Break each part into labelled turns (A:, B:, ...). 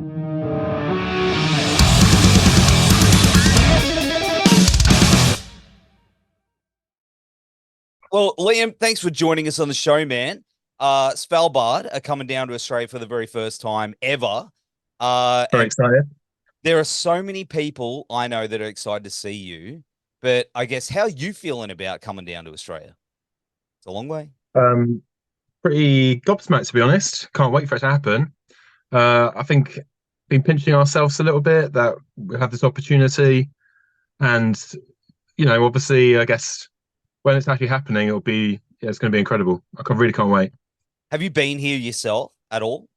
A: Well, Liam, thanks for joining us on the show, man. SVALBARD are coming down to Australia for the very first time ever.
B: Very
A: And
B: excited.
A: there are so many people I know that are excited to see you. But I guess, how are you feeling about coming down to Australia? It's a long way.
B: Um, Pretty gobsmacked to be honest. Can't wait for it to happen. I think been pinching ourselves a little bit that we have this opportunity, and obviously, I guess when it's actually happening, it'll be yeah, it's going to be incredible. Really can't wait.
A: Have you been here yourself at all?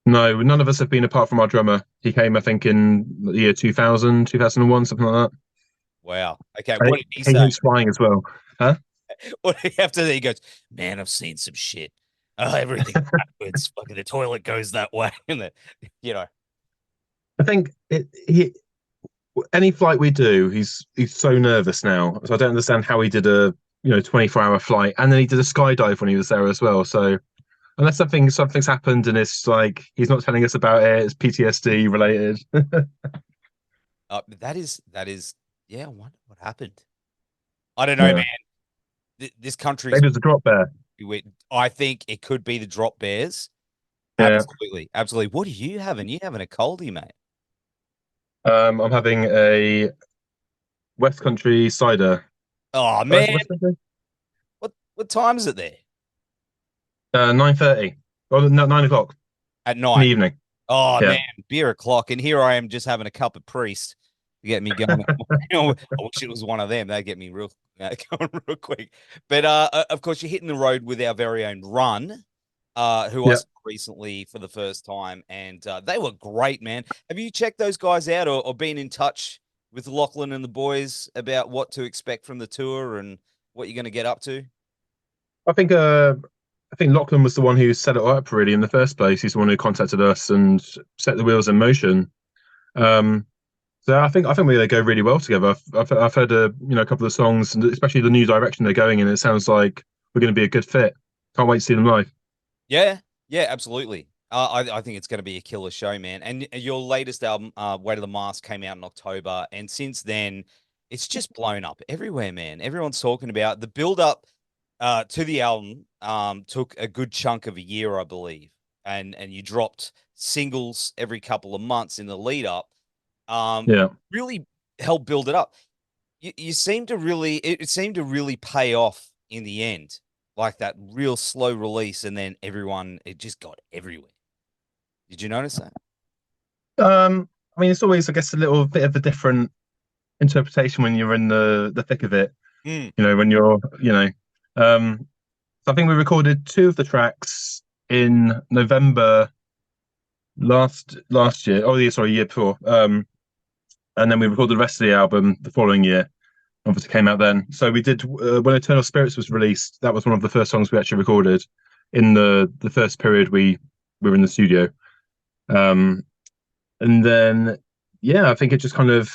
B: No, none of us have been apart from our drummer. He came, I think, in the year 2000, 2001, something like that.
A: Wow. Okay.
B: And
A: What did he
B: he
A: say?
B: hates flying as well. Huh?
A: What did he after that? He goes, man, I've seen some shit. Oh, everything's backwards. Fucking the toilet goes that way. And you know,
B: I think he any flight we do, he's so nervous now. So I don't understand how he did a 24-hour flight, and then he did a skydive when he was there as well. So unless something's happened and it's like he's not telling us about it, it's PTSD related.
A: that is, yeah, I wonder what happened. I don't know,
B: Yeah,
A: man. This country's,
B: maybe it was a drop bear.
A: I think it could be the drop bears.
B: Yeah,
A: Absolutely. Absolutely. What are you having? You having a coldie, mate?
B: I'm having a West Country cider.
A: Oh,
B: Oh, is
A: man.
B: it West Country?
A: What time is it there?
B: 9:30. Oh no, 9 o'clock
A: At
B: in the
A: night.
B: evening.
A: Oh,
B: Yeah.
A: man. Beer o'clock. And here I am just having a cup of priest to get me going. I wish it was one of them. They'd get me real going real quick. But of course, you're hitting the road with our very own Run, who I
B: Yeah.
A: saw recently for the first time, and they were great, man. Have you checked those guys out, or been in touch with Lachlan and the boys about what to expect from the tour and what you're going to get up to?
B: I think Lachlan was the one who set it up really in the first place. He's the one who contacted us and set the wheels in motion. Um, so I think they go really well together. I've heard a couple of songs, and especially the new direction they're going in. It sounds like we're going to be a good fit. Can't wait to see them live.
A: Yeah, yeah, absolutely. I think it's going to be a killer show, man. And your latest album, Weight of the Mask, came out in October, and since then, it's just blown up everywhere, man. Everyone's talking about the build up to the album. Took a good chunk of a year, I believe, and you dropped singles every couple of months in the lead up.
B: Yeah.
A: Really helped build it up. You seem to really, it seemed to really pay off in the end, like that real slow release, and then everyone, it just got everywhere. Did you notice that?
B: I mean, it's always, I guess, a little bit of a different interpretation when you're in the thick of it.
A: Mm.
B: When you're, so I think we recorded two of the tracks in November last year. Oh, yeah, sorry, year before. And then we recorded the rest of the album the following year. Obviously, came out then. So we did when Eternal Spirits was released. That was one of the first songs we actually recorded in the first period we were in the studio. Um, and then yeah, I think it just kind of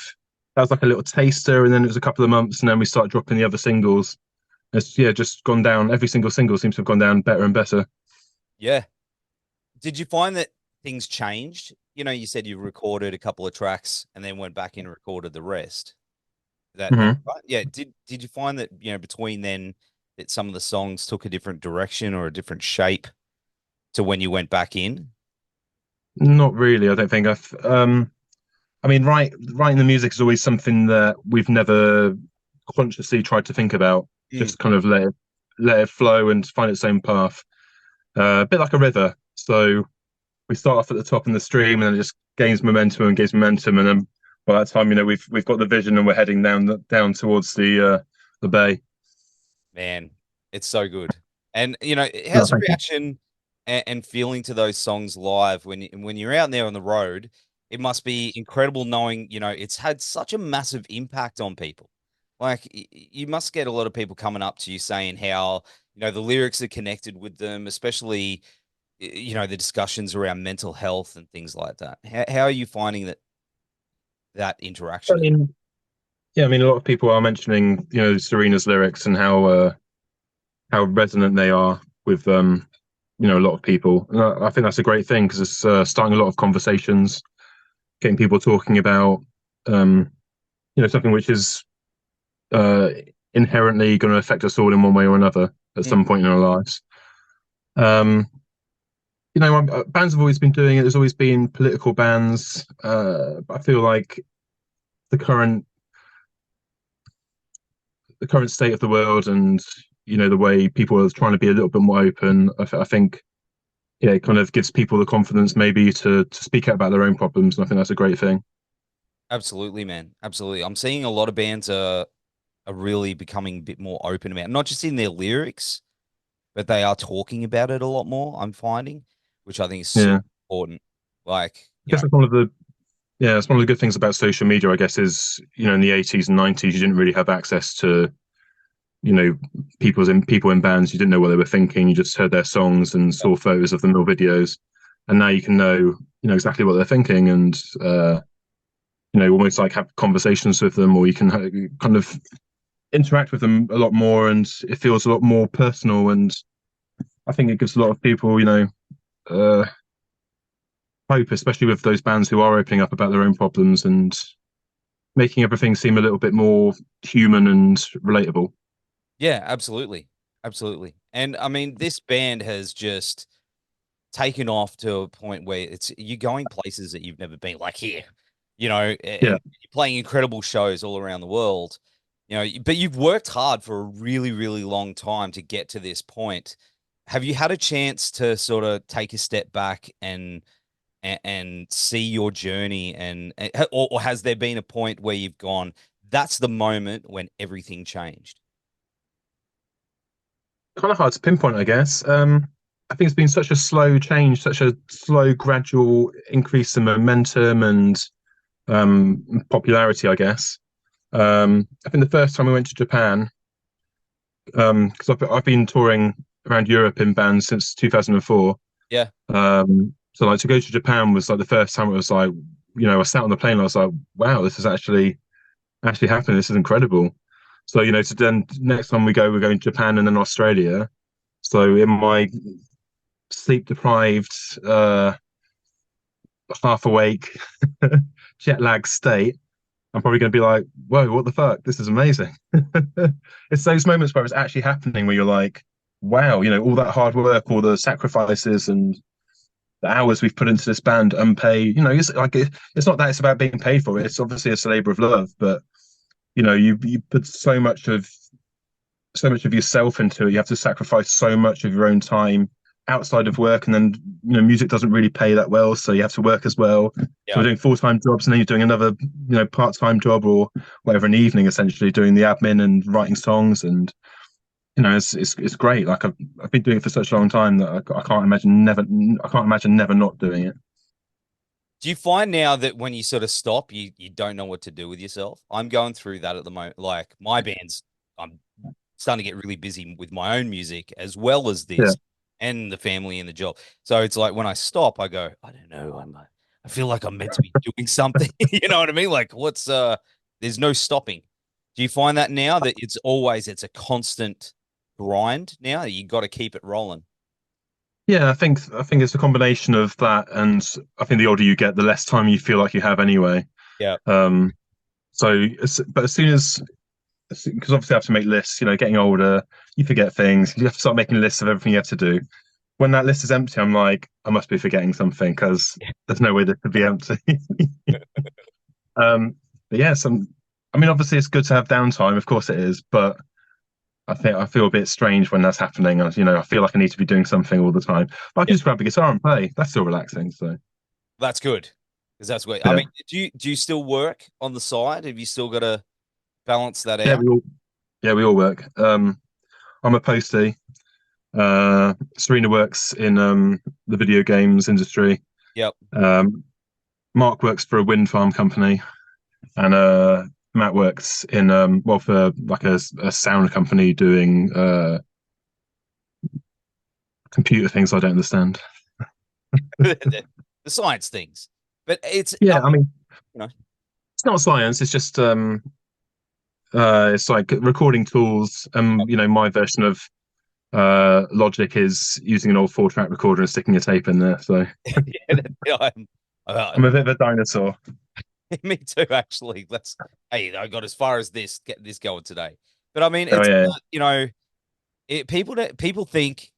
B: that was like a little taster, and then it was a couple of months, and then we started dropping the other singles. It's yeah, just gone down. Every single single seems to have gone down better and better.
A: Yeah. Did you find that things changed? You said you recorded a couple of tracks and then went back in and recorded the rest. That
B: Hmm.
A: right? Yeah. Did you find that, between then, that some of the songs took a different direction or a different shape to when you went back in?
B: Not really. I don't think I've. I mean, writing the music is always something that we've never consciously tried to think about.
A: Mm.
B: Just kind of let it flow and find its own path. A bit like a river. So we start off at the top in the stream, and then it just gains momentum, and then by that time, we've got the vision, and we're heading down towards the bay.
A: Man, it's so good. And
B: No,
A: how's the
B: thank you.
A: reaction and feeling to those songs live when you're out there on the road? It must be incredible knowing, it's had such a massive impact on people. Like you must get a lot of people coming up to you saying how, the lyrics are connected with them, especially the discussions around mental health and things like that. How are you finding that
B: I
A: interaction?
B: mean, yeah, I mean, a lot of people are mentioning, Serena's lyrics and how resonant they are with a lot of people. And I think that's a great thing because it's starting a lot of conversations, getting people talking about something which is uh, inherently going to affect us all in one way or another at some point in our lives. Um, bands have always been doing it. There's always been political bands. I feel like the current state of the world and the way people are trying to be a little bit more open. I think it kind of gives people the confidence maybe to speak out about their own problems, and I think that's a great thing.
A: Absolutely, man. Absolutely. I'm seeing a lot of bands are really becoming a bit more open about it, not just in their lyrics, but they are talking about it a lot more, I'm finding, which I think is super
B: Yeah,
A: important. Like,
B: I guess that's one of the good things about social media. I guess is in the 80s and 90s you didn't really have access to you know people in bands. You didn't know what they were thinking. You just heard their songs and saw photos of them or videos, and now you can know exactly what they're thinking and almost like have conversations with them, or you can kind of interact with them a lot more, and it feels a lot more personal. And I think it gives a lot of people uh, hope, especially with those bands who are opening up about their own problems and making everything seem a little bit more human and relatable.
A: yeah, absolutely. Absolutely. And I mean, this band has just taken off to a point where it's you're going places that you've never been, like here, and
B: Yeah,
A: you're playing incredible shows all around the world, but you've worked hard for a really, really long time to get to this point. Have you had a chance to sort of take a step back and see your journey or has there been a point where you've gone, that's the moment when everything changed?
B: kind of hard to pinpoint, I guess. I think it's been such a slow change, such a slow, gradual increase in momentum and popularity, I guess. I think the first time we went to Japan, because I've been touring around Europe in bands since 2004.
A: Yeah.
B: So like to go to Japan was like the first time it was like, I sat on the plane and I was like, wow, this is actually happening. This is incredible. So, so then next time we're going to Japan and then Australia. So in my sleep deprived, half awake, jet lag state, I'm probably going to be like, whoa, what the fuck? This is amazing. It's those moments where it's actually happening where you're like, wow, all that hard work, all the sacrifices and the hours we've put into this band unpaid. It's like it's not that it's about being paid for it. It's obviously it's a labor of love, but you put so much of yourself into it. You have to sacrifice so much of your own time outside of work, and then music doesn't really pay that well, so you have to work as well. So
A: Yeah.
B: we're doing full-time jobs, and then you're doing another part-time job or whatever in the evening, essentially doing the admin and writing songs. And it's great. Like I've been doing it for such a long time that I can't imagine never not doing it.
A: Do you find now that when you sort of stop, you don't know what to do with yourself? I'm going through that at the moment. Like my band's, I'm starting to get really busy with my own music as well as
B: Yeah,
A: this and the family and the job. So it's like when I stop, I go, I don't know. I feel like I'm meant to be doing something. You know what I mean? Like there's no stopping. Do you find that now that it's a constant grind now? You got to keep it rolling.
B: yeah. I think it's a combination of that, and I think the older you get, the less time you feel like you have anyway.
A: Yeah.
B: Um, but as soon as because obviously I have to make lists. Getting older, you forget things. You have to start making lists of everything you have to do. When that list is empty, I'm like, I must be forgetting something because there's no way this could be empty. But yeah, I mean, obviously it's good to have downtime. Of course it is, but I think I feel a bit strange when that's happening. I feel like I need to be doing something all the time. But I can
A: Yeah.
B: just grab a guitar and play. That's still relaxing. So
A: That's good. Because that's great. I
B: yeah,
A: mean, do you still work on the side? Have you still got to balance that
B: yeah,
A: out?
B: we all work. I'm a postie. Serena works in the video games industry.
A: Yep.
B: Um, Mark works for a wind farm company, and Matt works in for like a sound company doing computer things I don't understand.
A: The science things. But
B: Yeah, I mean,
A: you know,
B: it's not science. It's just it's like recording tools. My version of Logic is using an old 4-track recorder and sticking a tape in there. So
A: Yeah, uh,
B: I'm a bit of a dinosaur.
A: me too, actually. Hey, I got as far as this, get this going today. But I mean,
B: Oh
A: it's,
B: yeah,
A: people think,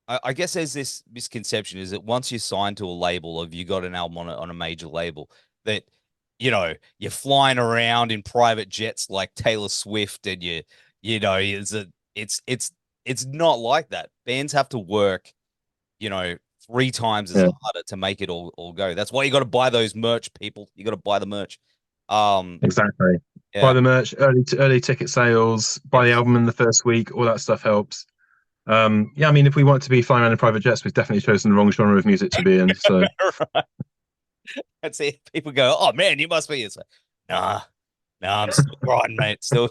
A: I guess there's this misconception is that once you're signed to a label, or you got an album on a major label, that you're flying around in private jets like Taylor Swift, and it's not like that. Bands have to work, you know, 3 times as
B: yeah,
A: harder to make it all go. That's why you got to buy those merch, people. You got to buy the merch.
B: exactly. Buy
A: Yeah,
B: the merch, early ticket sales, buy the
A: yes.
B: album in the first week. All that stuff helps. Yeah, I mean, if we want to be flying around in private jets, we've definitely chosen the wrong genre of music to be in. So
A: That's it. People go, "Oh man, you must be." It's like, nah, nah, I'm still grinding, mate. Still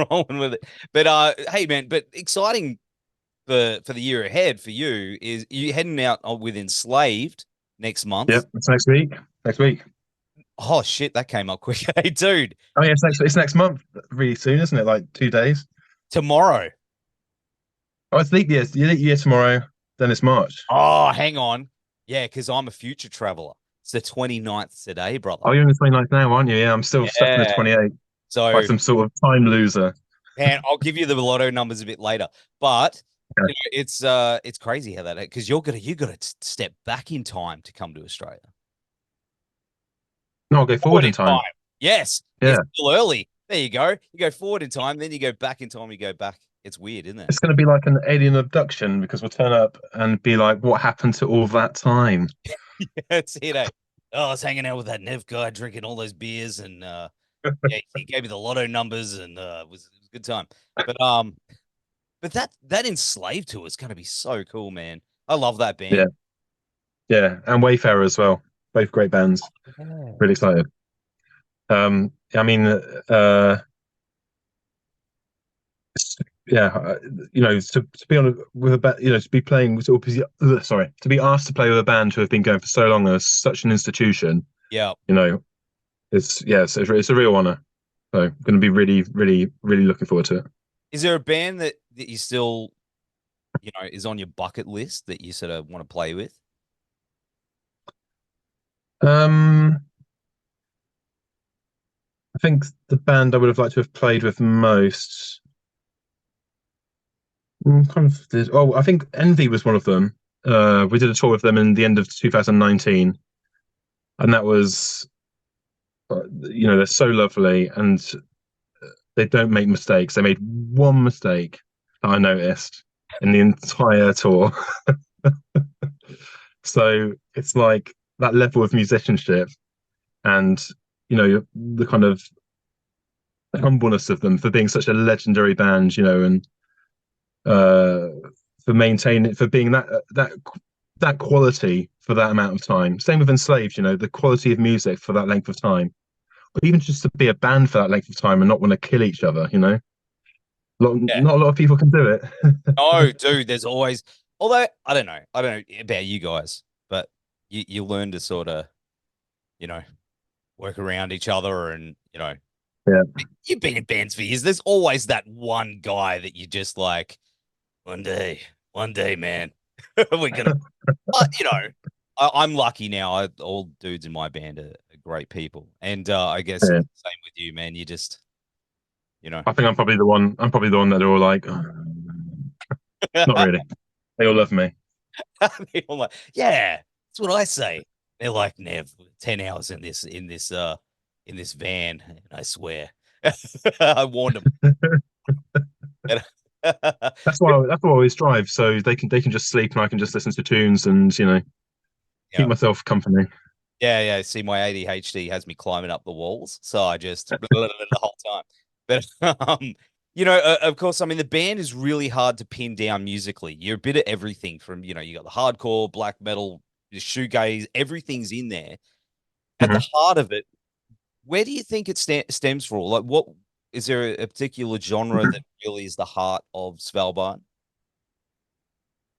A: rolling with it. But hey, man, but exciting for the year ahead for you is you heading out with Enslaved next
B: yeah,
A: month.
B: it's next week. Next week.
A: Oh shit, that came up quick. Hey, dude,
B: Oh yeah, it's next month. Really soon, isn't it? Like 2 days.
A: tomorrow.
B: Oh, it's leap year. Leap year tomorrow. Then it's March.
A: Oh, hang on. Yeah, because I'm a future traveler. It's the 29th today, brother.
B: Oh, you're in the 29th now, aren't you? Yeah, I'm still stuck in the
A: Yeah.
B: 28th by
A: So,
B: some sort of time loser.
A: man, I'll give you the lotto numbers a bit later. But
B: Yeah.
A: it's crazy how that, because you gotta step back in time to come to Australia.
B: No, I'll go forward
A: Forward
B: in
A: in
B: time.
A: time. Yes,
B: Yeah,
A: it's still early. There you go. You go forward in time, then you go back in time. You go back. It's weird, isn't it?
B: it's going to be like an alien abduction because we'll turn up and be like, "What happened to all that time?"
A: It's it. Eh? Oh, I was hanging out with that Nev guy, drinking all those beers, and yeah, he gave me the lotto numbers, and it was a good time. But that enslaved tour is going to be so cool, man. I love that
B: Yeah,
A: band.
B: yeah, and Wayfarer as well. Both great bands.
A: Yeah.
B: Really excited. I mean, yeah, to be on with a band, to be playing with, sorry, to be asked to play with a band who have been going for so long as such an institution,
A: Yeah.
B: you know, it's a real honor. So, I'm going to be really, really, really looking forward to it.
A: Is there a band that you still, is on your bucket list that you sort of want to play with?
B: Um, I think the band I would have liked to have played with most, I think Envy was one of them. We did a tour with them in the end of 2019, and that was, they're so lovely and they don't make mistakes. They made one mistake that I noticed in the entire tour. So it's like that level of musicianship and, the kind of humbleness of them for being such a legendary band, and uh, for being that quality for that amount of time. Same with Enslaved, the quality of music for that length of time, but even just to be a band for that length of time and not want to kill each other.
A: Yeah.
B: Not a lot of people can do it.
A: Oh, dude, there's always, although I don't know about you guys, but you learn to sort of, you know, work around each other, and
B: Yeah,
A: you've been in bands for years. There's always that one guy that you just like, one day, man, we're gonna, but I'm lucky now. All dudes in my band are great people, and I guess
B: yeah.
A: it's the same with you, man. You just, you know,
B: I think I'm probably the one. I'm probably the one that are all like, "Oh, not really. They all love me."
A: They're all like, yeah, that's what I say. They're like, Nev, 10 hours in this van, and I swear, I warned them.
B: That's why I always drive, so they can just sleep and I can just listen to tunes and keep
A: Yeah.
B: myself company.
A: Yeah. See, my ADHD has me climbing up the walls, so I just the whole time. But of course, I mean, the band is really hard to pin down musically. You're a bit of everything from, you got the hardcore, black metal, the shoegaze, everything's in there. At the
B: Mhm.
A: heart of it, where do you think it stems from? Like, what is there a particular genre that really is the heart of Svalbard?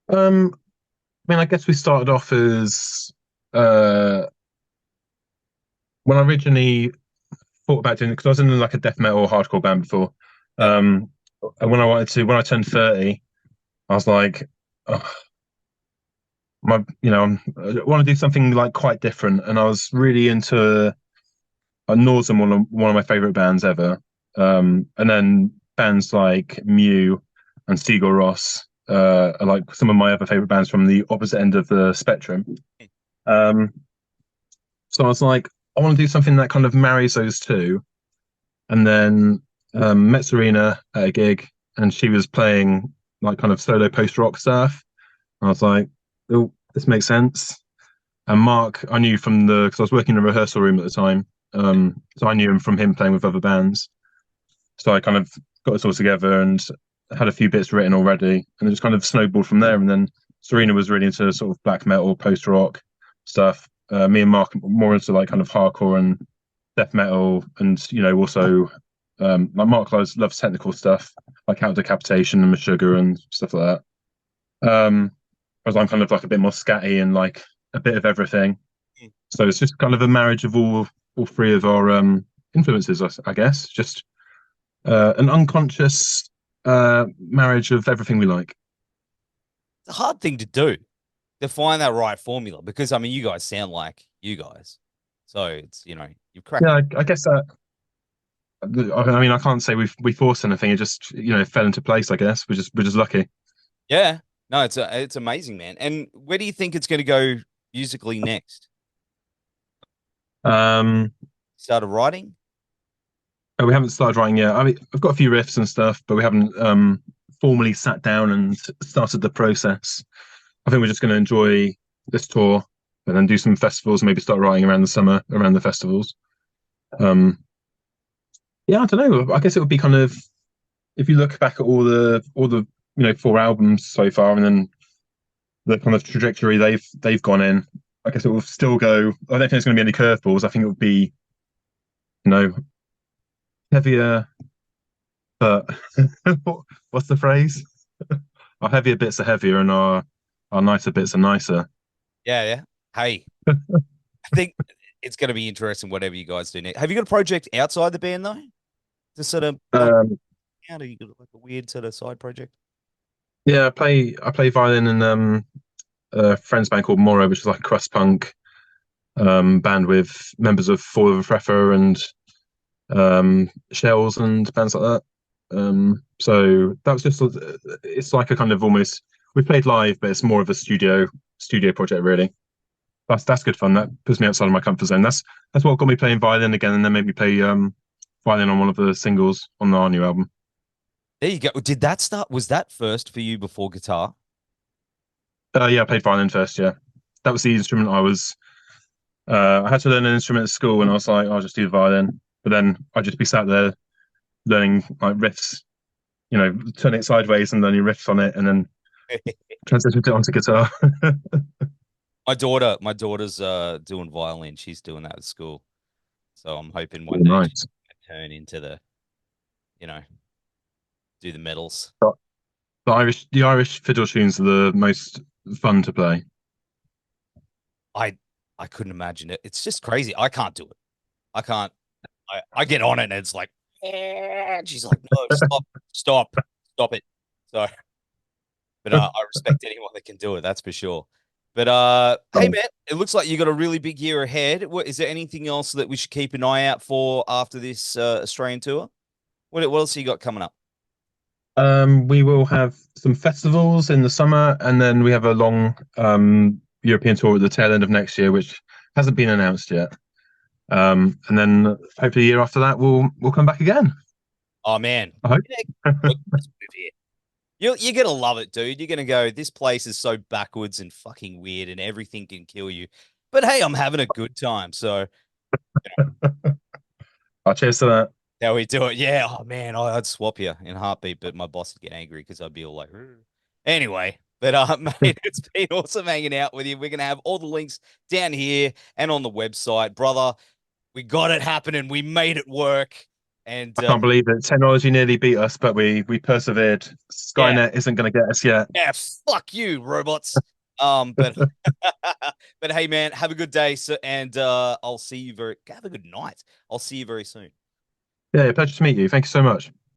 B: I mean, I guess we started off as uh, when I originally thought about doing it because I was in like a death metal or hardcore band before.
A: Yeah.
B: And when I turned 30. I was like, oh, I want to do something like quite different, and I was really into Northern, one of my favorite bands ever. And then bands like Mew and Sigur Rós are like some of my other favorite bands from the opposite end of the spectrum. Um, so I was like, I want to do something that kind of marries those two. And then met Serena at a gig, and she was playing like kind of solo post rock stuff. I was like, oh, this makes sense. And Mark, I knew from because I was working in a rehearsal room at the time. So I knew him from him playing with other bands. So I kind of got us all together and had a few bits written already, and it just kind of snowballed from there. And then Serena was really into sort of black metal, post rock stuff. Me and Mark more into like kind of hardcore and death metal, and also like Mark loves technical stuff like Out Decapitation and Meshuggah and stuff like that. Whereas I'm kind of like a bit more scatty and like a bit of everything. So it's just kind of a marriage of all three of our influences, I guess. Just an unconscious marriage of everything we like.
A: It's a hard thing to do, to find that right formula, because I mean, you guys sound like you guys, so it's you've cracked.
B: Yeah, I guess that. I mean, I can't say we forced anything. It just fell into place. I guess we're just lucky.
A: Yeah, no, it's amazing, man. And where do you think it's going to go musically next?
B: Um,
A: Started writing?
B: we haven't started writing yet. I mean, I've got a few riffs and stuff, but we haven't formally sat down and started the process. I think we're just going to enjoy this tour and then do some festivals, maybe start writing around the summer around the festivals. Yeah, I don't know. I guess it would be kind of, if you look back at all the 4 albums so far, and then the kind of trajectory they've gone in. I guess it will still go. I don't think there's going to be any curveballs. I think it would be, you know, heavier, but what's the phrase? Our heavier bits are heavier, and our nicer bits are nicer.
A: Yeah, yeah. Hey, I think it's going to be interesting whatever you guys do next. Have you got a project outside the band though? To sort of like,
B: Um,
A: how do you got like a weird sort of side project?
B: yeah, I play violin in a friend's band called Morrow, which is like a crust punk band with members of Fall of a Pfeffer and Shells and bands like that. So that was just it's like a kind of almost we played live, but it's more of a studio project really. That's good fun. That puts me outside of my comfort zone. That's what got me playing violin again, and then made me play violin on one of the singles on our new album.
A: There you go. Did that start? Was that first for you before guitar?
B: Yeah, I played violin first. Yeah, that was the instrument I was. I had to learn an instrument at school, and I was like, I'll just do the violin. But then I'd just be sat there learning like riffs, turn it sideways and learning riffs on it, and then transitioned it onto guitar.
A: My daughter's doing violin. She's doing that at school. So I'm hoping one day she
B: Nice.
A: can turn into you know, do the medals.
B: The Irish fiddle tunes are the most fun to play.
A: I I couldn't imagine it. It's just crazy. I can't do it. I can't. I get on it and it's like, and she's like, no, stop it. So, but I respect anyone that can do it. That's for sure. But hey man, it looks like you got a really big year ahead. Is there anything else that we should keep an eye out for after this Australian tour? What else you got coming up?
B: We will have some festivals in the summer, and then we have a long European tour at the tail end of next year, which hasn't been announced yet. And then hopefully a year after that, we'll come back again.
A: Oh man,
B: I hope.
A: you're gonna love it, dude. You're gonna go. This place is so backwards and fucking weird, and everything can kill you. But hey, I'm having a good time. So
B: Cheers to that.
A: how we do it? Yeah. Oh man, I'd swap you in a heartbeat, but my boss would get angry because I'd be all like, "Rrr." Anyway. But mate, it's been awesome hanging out with you. We're gonna have all the links down here and on the website, brother. We got it happening. We made it work. And
B: I can't believe it. Technology nearly beat us, but we persevered.
A: yeah,
B: Skynet isn't going to get us yet.
A: yeah, fuck you, robots. But but hey, man, have a good day, and I'll see you very. Have a good night. I'll see you very soon.
B: Yeah, pleasure to meet you. Thank you so much.